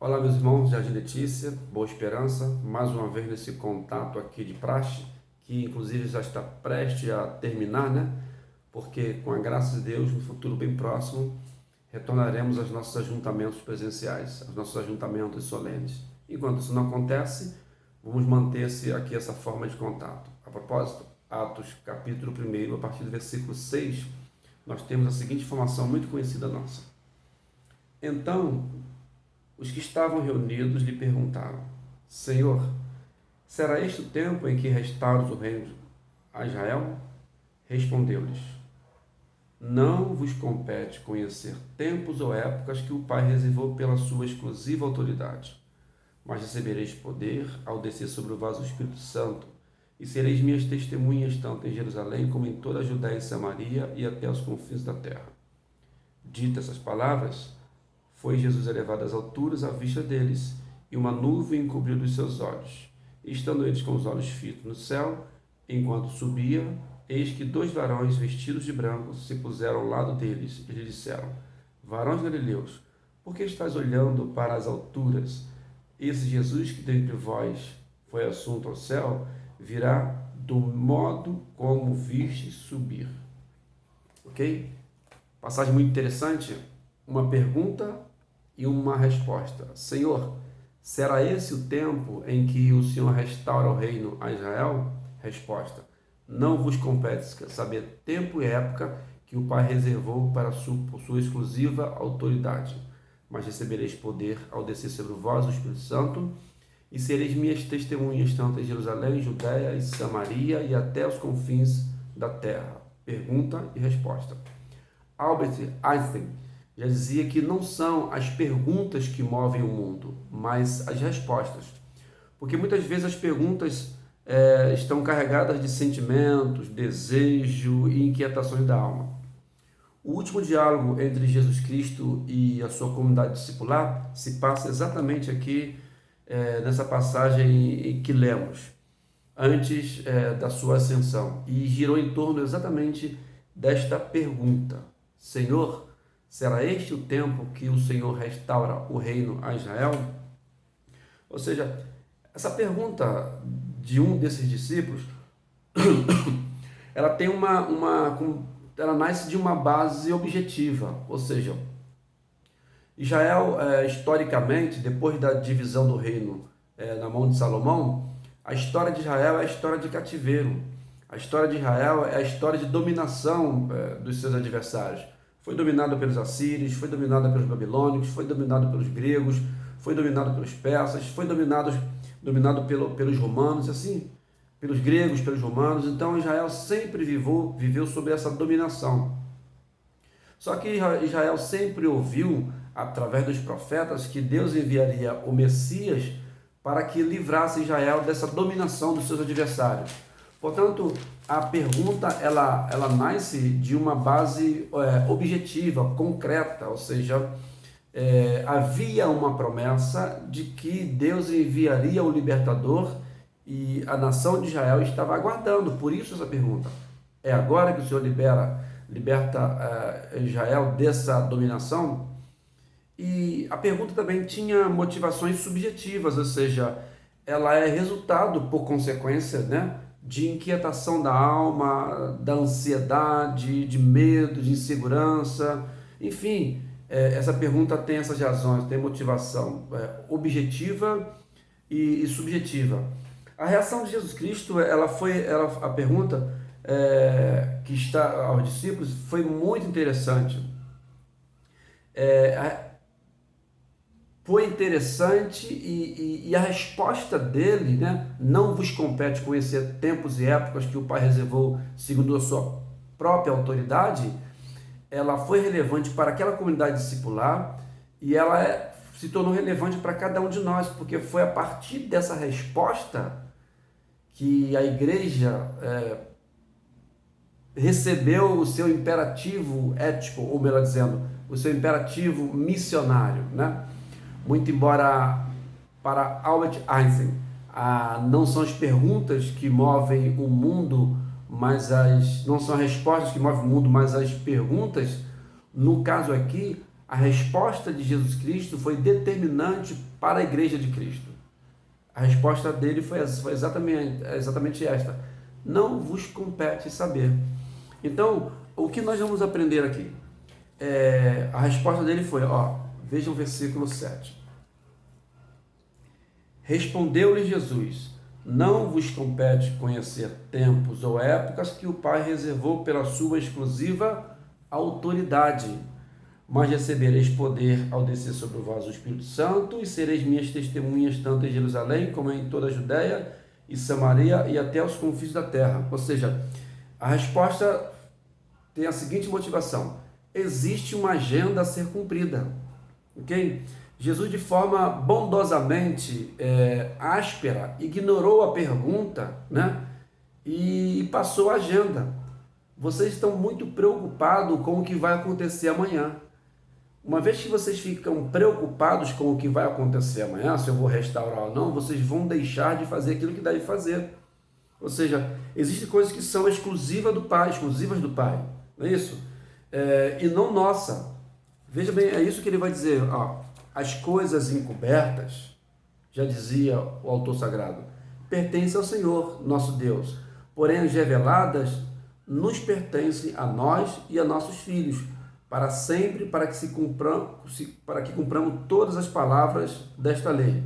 Olá, meus irmãos, Jardim Letícia, Boa Esperança, mais uma vez nesse contato aqui de praxe, que inclusive já está prestes a terminar, né? Porque com a graça de Deus, no futuro bem próximo, retornaremos aos nossos ajuntamentos presenciais, aos nossos ajuntamentos solenes. Enquanto isso não acontece, vamos manter-se aqui essa forma de contato. A propósito, Atos capítulo 1, a partir do versículo 6, nós temos a seguinte informação muito conhecida nossa. Então, os que estavam reunidos lhe perguntaram: Senhor, será este o tempo em que restauras o reino a Israel? Respondeu-lhes: Não vos compete conhecer tempos ou épocas que o Pai reservou pela sua exclusiva autoridade, mas recebereis poder ao descer sobre vós o Espírito Santo, e sereis minhas testemunhas tanto em Jerusalém como em toda a Judéia e Samaria e até os confins da terra. Ditas essas palavras, foi Jesus elevado às alturas à vista deles, e uma nuvem encobriu os seus olhos. E estando eles com os olhos fitos no céu, enquanto subia, eis que 2 varões vestidos de branco se puseram ao lado deles, e lhe disseram: Varões galileus, por que estáis olhando para as alturas? Esse Jesus que dentre vós foi assunto ao céu, virá do modo como vistes subir. Ok? Passagem muito interessante, uma pergunta e uma resposta. Senhor, será esse o tempo em que o Senhor restaura o reino a Israel? Resposta: não vos compete saber tempo e época que o Pai reservou por sua exclusiva autoridade, mas recebereis poder ao descer sobre vós o Espírito Santo, e sereis minhas testemunhas tanto em Jerusalém, Judéia e Samaria e até os confins da terra. Pergunta e resposta. Albert Einstein já dizia que não são as perguntas que movem o mundo, mas as respostas. Porque muitas vezes as perguntas estão carregadas de sentimentos, desejo e inquietações da alma. O último diálogo entre Jesus Cristo e a sua comunidade discipular se passa exatamente aqui nessa passagem que lemos, antes da sua ascensão, e girou em torno exatamente desta pergunta: Senhor, será este o tempo que o Senhor restaura o reino a Israel? Ou seja, essa pergunta de um desses discípulos, ela tem ela nasce de uma base objetiva, ou seja, Israel, historicamente, depois da divisão do reino na mão de Salomão, a história de Israel é a história de cativeiro. A história de Israel é a história de dominação dos seus adversários. Foi dominado pelos assírios, foi dominado pelos babilônicos, foi dominado pelos gregos, foi dominado pelos persas, foi dominado pelos romanos, assim, pelos gregos, pelos romanos. Então Israel sempre viveu sob essa dominação. Só que Israel sempre ouviu, através dos profetas, que Deus enviaria o Messias para que livrasse Israel dessa dominação dos seus adversários. Portanto, a pergunta ela nasce de uma base objetiva, concreta, ou seja, havia uma promessa de que Deus enviaria o libertador e a nação de Israel estava aguardando. Por isso essa pergunta: é agora que o Senhor liberta Israel dessa dominação? E a pergunta também tinha motivações subjetivas, ou seja, ela é resultado, por consequência, né, de inquietação da alma, da ansiedade, de medo, de insegurança. Enfim, essa pergunta tem essas razões, tem motivação objetiva e subjetiva. A reação de Jesus Cristo, a pergunta que está aos discípulos foi muito interessante. Foi interessante e a resposta dele, né, não vos compete conhecer tempos e épocas que o Pai reservou segundo a sua própria autoridade, ela foi relevante para aquela comunidade discipular e ela se tornou relevante para cada um de nós, porque foi a partir dessa resposta que a igreja recebeu o seu imperativo ético, ou melhor dizendo, o seu imperativo missionário, né? Muito embora para Albert Einstein não são as perguntas que movem o mundo, não são as respostas que movem o mundo, mas as perguntas. No caso aqui, A resposta de Jesus Cristo foi determinante para a igreja de Cristo. A resposta dele foi exatamente esta: não vos compete saber. Então, o que nós vamos aprender aqui? A resposta dele foi, veja o versículo 7. Respondeu-lhe Jesus: não vos compete conhecer tempos ou épocas que o Pai reservou pela sua exclusiva autoridade, mas recebereis poder ao descer sobre vós o Espírito Santo, e sereis minhas testemunhas tanto em Jerusalém como em toda a Judéia e Samaria e até os confins da terra. Ou seja, a resposta tem a seguinte motivação: existe uma agenda a ser cumprida, ok? Jesus, de forma bondosamente áspera, ignorou a pergunta, né? E passou a agenda. Vocês estão muito preocupados com o que vai acontecer amanhã. Uma vez que vocês ficam preocupados com o que vai acontecer amanhã, se eu vou restaurar ou não, vocês vão deixar de fazer aquilo que deve fazer. Ou seja, existem coisas que são exclusivas do Pai, não é isso? E não nossa. Veja bem, é isso que ele vai dizer. As coisas encobertas, já dizia o autor sagrado, pertencem ao Senhor, nosso Deus. Porém, as reveladas nos pertencem a nós e a nossos filhos, para sempre, para que cumpramos todas as palavras desta lei.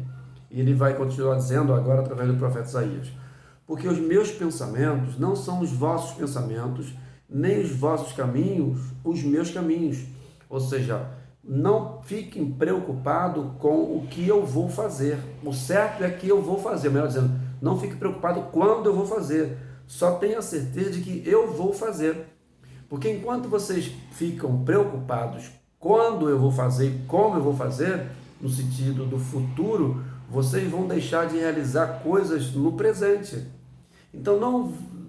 E ele vai continuar dizendo agora através do profeta Isaías: porque os meus pensamentos não são os vossos pensamentos, nem os vossos caminhos, os meus caminhos. Ou seja, não fiquem preocupados com o que eu vou fazer. O certo é que eu vou fazer, melhor dizendo, não fique preocupado quando eu vou fazer. Só tenha certeza de que eu vou fazer. Porque enquanto vocês ficam preocupados quando eu vou fazer e como eu vou fazer, no sentido do futuro, vocês vão deixar de realizar coisas no presente. Então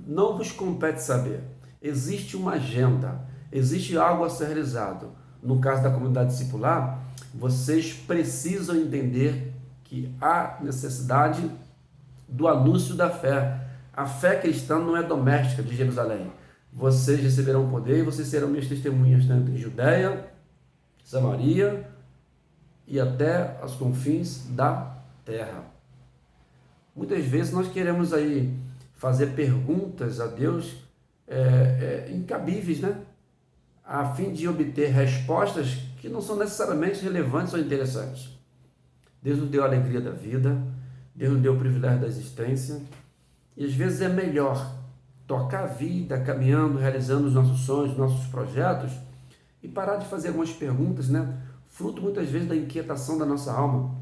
não vos compete saber. Existe uma agenda, existe algo a ser realizado. No caso da comunidade discipular, vocês precisam entender que há necessidade do anúncio da fé. A fé cristã não é doméstica de Jerusalém. Vocês receberão poder e vocês serão minhas testemunhas tanto em Judéia, Samaria e até os confins da terra. Muitas vezes nós queremos aí fazer perguntas a Deus incabíveis, né? A fim de obter respostas que não são necessariamente relevantes ou interessantes. Deus nos deu a alegria da vida, Deus nos deu o privilégio da existência, e às vezes é melhor tocar a vida, caminhando, realizando os nossos sonhos, os nossos projetos, e parar de fazer algumas perguntas, né? Fruto muitas vezes da inquietação da nossa alma,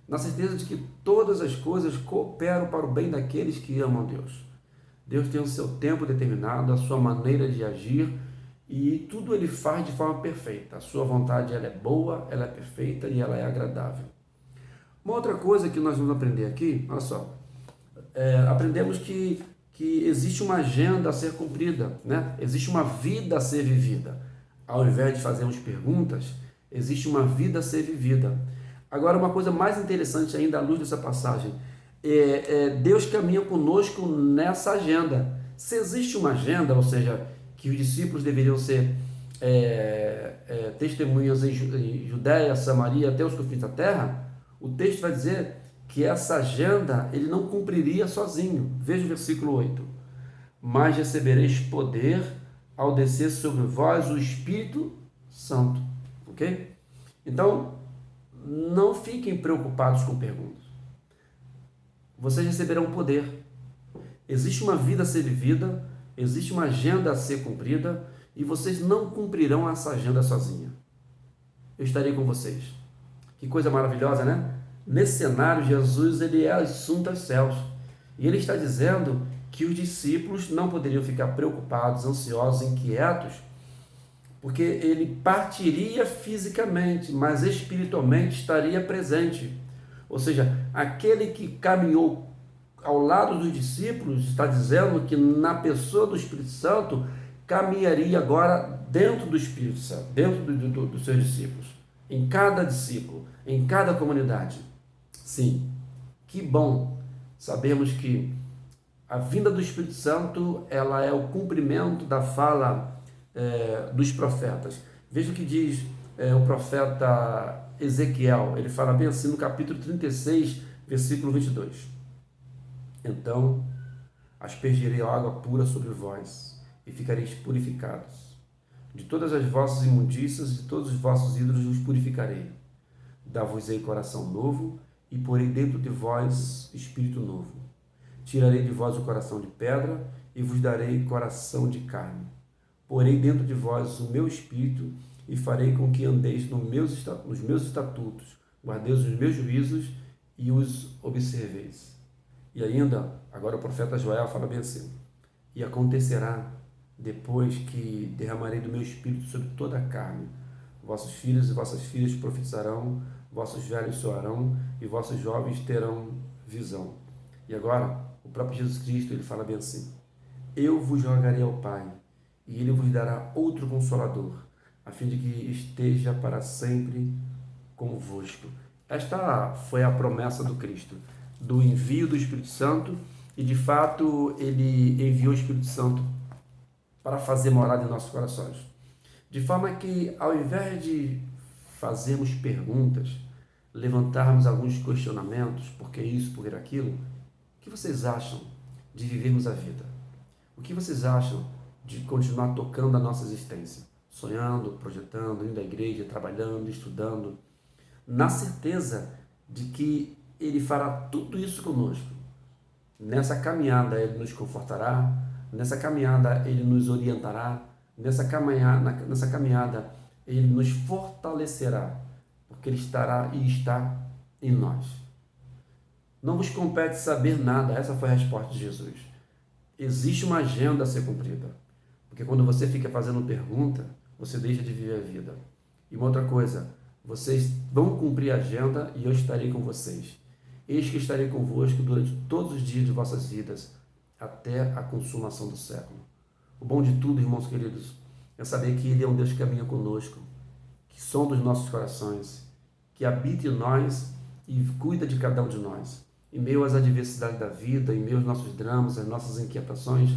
na certeza de que todas as coisas cooperam para o bem daqueles que amam Deus. Deus tem o seu tempo determinado, a sua maneira de agir, e tudo ele faz de forma perfeita. A sua vontade ela é boa, ela é perfeita e ela é agradável. Uma outra coisa que nós vamos aprender aqui, olha só, aprendemos que existe uma agenda a ser cumprida, né? Existe uma vida a ser vivida. Ao invés de fazermos perguntas, existe uma vida a ser vivida. Agora, uma coisa mais interessante ainda à luz dessa passagem, Deus caminha conosco nessa agenda. Se existe uma agenda, ou seja, que os discípulos deveriam ser testemunhas em Judéia, Samaria, até os confins da terra, o texto vai dizer que essa agenda ele não cumpriria sozinho. Veja o versículo 8. Mas recebereis poder ao descer sobre vós o Espírito Santo. Ok? Então, não fiquem preocupados com perguntas. Vocês receberão poder. Existe uma vida a ser vivida, existe uma agenda a ser cumprida, e vocês não cumprirão essa agenda sozinha. Eu estarei com vocês. Que coisa maravilhosa, né? Nesse cenário, Jesus ele é assunto aos céus. E ele está dizendo que os discípulos não poderiam ficar preocupados, ansiosos, inquietos, porque ele partiria fisicamente, mas espiritualmente estaria presente. Ou seja, aquele que caminhou ao lado dos discípulos está dizendo que na pessoa do Espírito Santo caminharia agora dentro do Espírito Santo, dentro dos seus discípulos, em cada discípulo, em cada comunidade. Sim, que bom sabermos que a vinda do Espírito Santo ela é o cumprimento da fala dos profetas. Veja o que diz o profeta Ezequiel. Ele fala bem assim no capítulo 36, versículo 22. Então aspergirei água pura sobre vós, e ficareis purificados. De todas as vossas imundícias e de todos os vossos ídolos vos purificarei. Dar-vos-ei coração novo, e porei dentro de vós espírito novo. Tirarei de vós o coração de pedra, e vos darei coração de carne. Porei dentro de vós o meu espírito, e farei com que andeis nos meus estatutos, guardeis os meus juízos e os observeis. E ainda, agora o profeta Joel fala bem assim: e acontecerá, depois que derramarei do meu espírito sobre toda a carne, vossos filhos e vossas filhas profetizarão, vossos velhos soarão e vossos jovens terão visão. E agora, o próprio Jesus Cristo, ele fala bem assim: eu vos rogarei ao Pai, e ele vos dará outro Consolador, a fim de que esteja para sempre convosco. Esta foi a promessa do Cristo, do envio do Espírito Santo, e de fato ele enviou o Espírito Santo para fazer morada em nossos corações. De forma que, ao invés de fazermos perguntas, levantarmos alguns questionamentos, por que isso, por que aquilo, o que vocês acham de vivermos a vida? O que vocês acham de continuar tocando a nossa existência? Sonhando, projetando, indo à igreja, trabalhando, estudando, na certeza de que Ele fará tudo isso conosco. Nessa caminhada Ele nos confortará, nessa caminhada Ele nos orientará, nessa caminhada Ele nos fortalecerá, porque Ele estará e está em nós. Não vos compete saber nada, essa foi a resposta de Jesus. Existe uma agenda a ser cumprida, porque quando você fica fazendo pergunta, você deixa de viver a vida. E uma outra coisa, vocês vão cumprir a agenda e eu estarei com vocês. Eis que estarei convosco durante todos os dias de vossas vidas, até a consumação do século. O bom de tudo, irmãos queridos, é saber que Ele é um Deus que caminha conosco, que sonda os nossos corações, que habita em nós e cuida de cada um de nós. Em meio às adversidades da vida, em meio aos nossos dramas, às nossas inquietações,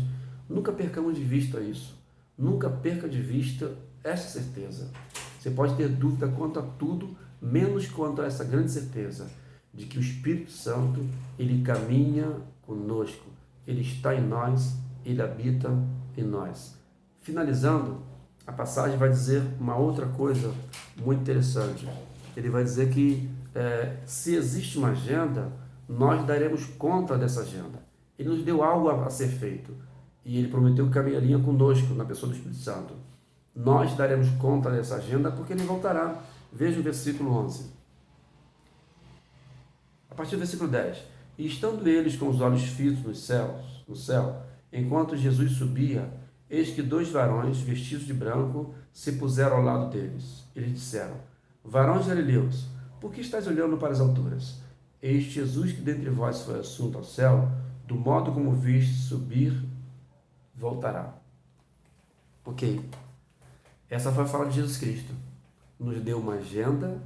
nunca percamos de vista isso. Nunca perca de vista essa certeza. Você pode ter dúvida quanto a tudo, menos quanto a essa grande certeza de que o Espírito Santo, ele caminha conosco, ele está em nós, ele habita em nós. Finalizando, a passagem vai dizer uma outra coisa muito interessante. Ele vai dizer que se existe uma agenda, nós daremos conta dessa agenda. Ele nos deu algo a ser feito e ele prometeu que caminharia conosco na pessoa do Espírito Santo. Nós daremos conta dessa agenda porque ele voltará. Veja o versículo 11. A partir do versículo 10. E estando eles com os olhos fitos no céu, enquanto Jesus subia, eis que 2 varões, vestidos de branco, se puseram ao lado deles. Eles disseram: varões galileus, por que estáis olhando para as alturas? Eis Jesus que dentre vós foi assunto ao céu, do modo como viste subir, voltará. Ok. Essa foi a fala de Jesus Cristo. Nos deu uma agenda,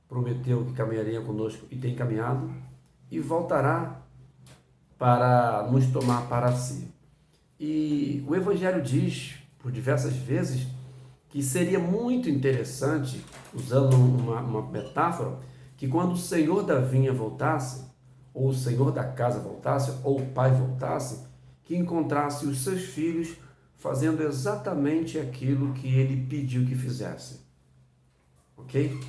prometeu que caminharia conosco e tem caminhado, e voltará para nos tomar para si. E o Evangelho diz, por diversas vezes, que seria muito interessante, usando uma metáfora, que quando o Senhor da vinha voltasse, ou o Senhor da casa voltasse, ou o pai voltasse, que encontrasse os seus filhos fazendo exatamente aquilo que ele pediu que fizesse. Ok?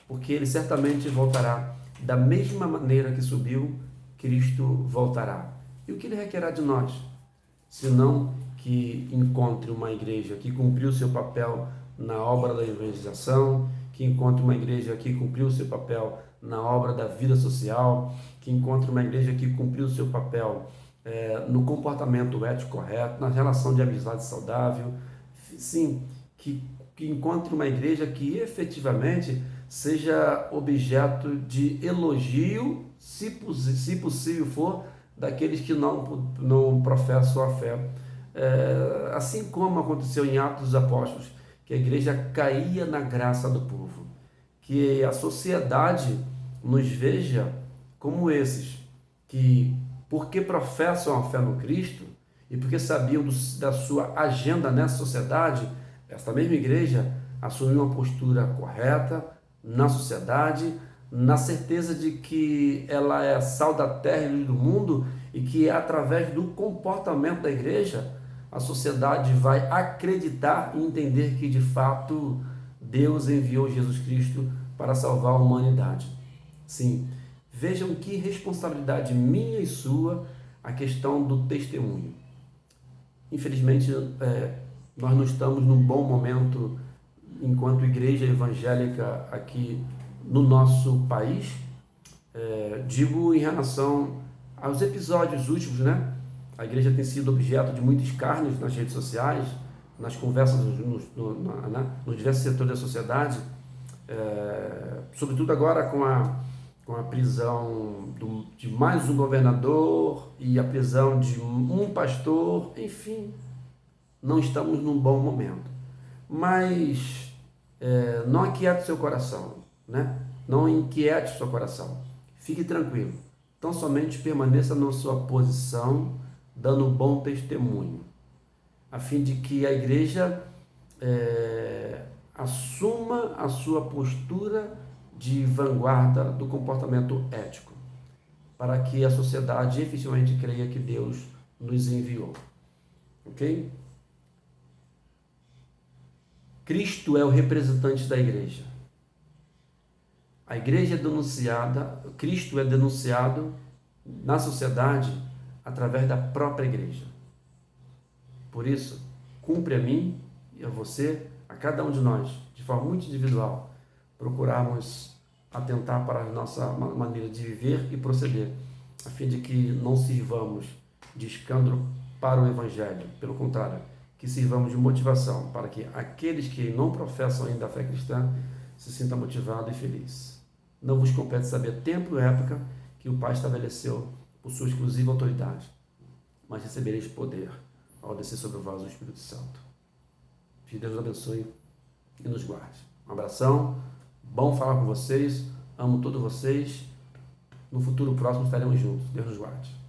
Porque ele certamente voltará da mesma maneira que subiu, Cristo voltará. E o que ele requerá de nós? Senão que encontre uma igreja que cumpriu seu papel na obra da evangelização, que encontre uma igreja que cumpriu seu papel na obra da vida social, que encontre uma igreja que cumpriu seu papel no comportamento ético correto, na relação de amizade saudável. Sim, que encontre uma igreja que efetivamente seja objeto de elogio, se possível for, daqueles que não professam a fé. Assim como aconteceu em Atos dos Apóstolos, que a igreja caía na graça do povo. Que a sociedade nos veja como esses, que porque professam a fé no Cristo e porque sabiam da sua agenda nessa sociedade, esta mesma igreja assumir uma postura correta na sociedade, na certeza de que ela é sal da terra e luz do mundo e que através do comportamento da igreja a sociedade vai acreditar e entender que de fato Deus enviou Jesus Cristo para salvar a humanidade. Sim, vejam que responsabilidade minha e sua a questão do testemunho. Infelizmente, nós não estamos num bom momento enquanto igreja evangélica aqui no nosso país. Digo em relação aos episódios últimos, né? A igreja tem sido objeto de muitos escárnios nas redes sociais, nas conversas nos diversos setores da sociedade, sobretudo agora com a prisão de mais um governador e a prisão de um pastor, enfim, não estamos num bom momento. Mas não aquiete seu coração, né? Não inquiete seu coração. Fique tranquilo. Então somente permaneça na sua posição, dando um bom testemunho, a fim de que a igreja assuma a sua postura de vanguarda do comportamento ético, para que a sociedade efetivamente creia que Deus nos enviou. Ok? Cristo é o representante da igreja. A igreja é denunciada, Cristo é denunciado na sociedade através da própria igreja. Por isso, cumpre a mim e a você, a cada um de nós, de forma muito individual, procurarmos atentar para a nossa maneira de viver e proceder, a fim de que não sirvamos de escândalo para o Evangelho, pelo contrário, que sirvamos de motivação para que aqueles que não professam ainda a fé cristã se sintam motivados e felizes. Não vos compete saber tempo e época que o Pai estabeleceu por sua exclusiva autoridade, mas recebereis poder ao descer sobre vós o Espírito Santo. Que Deus nos abençoe e nos guarde. Um abração, bom falar com vocês, amo todos vocês. No futuro próximo estaremos juntos. Deus nos guarde.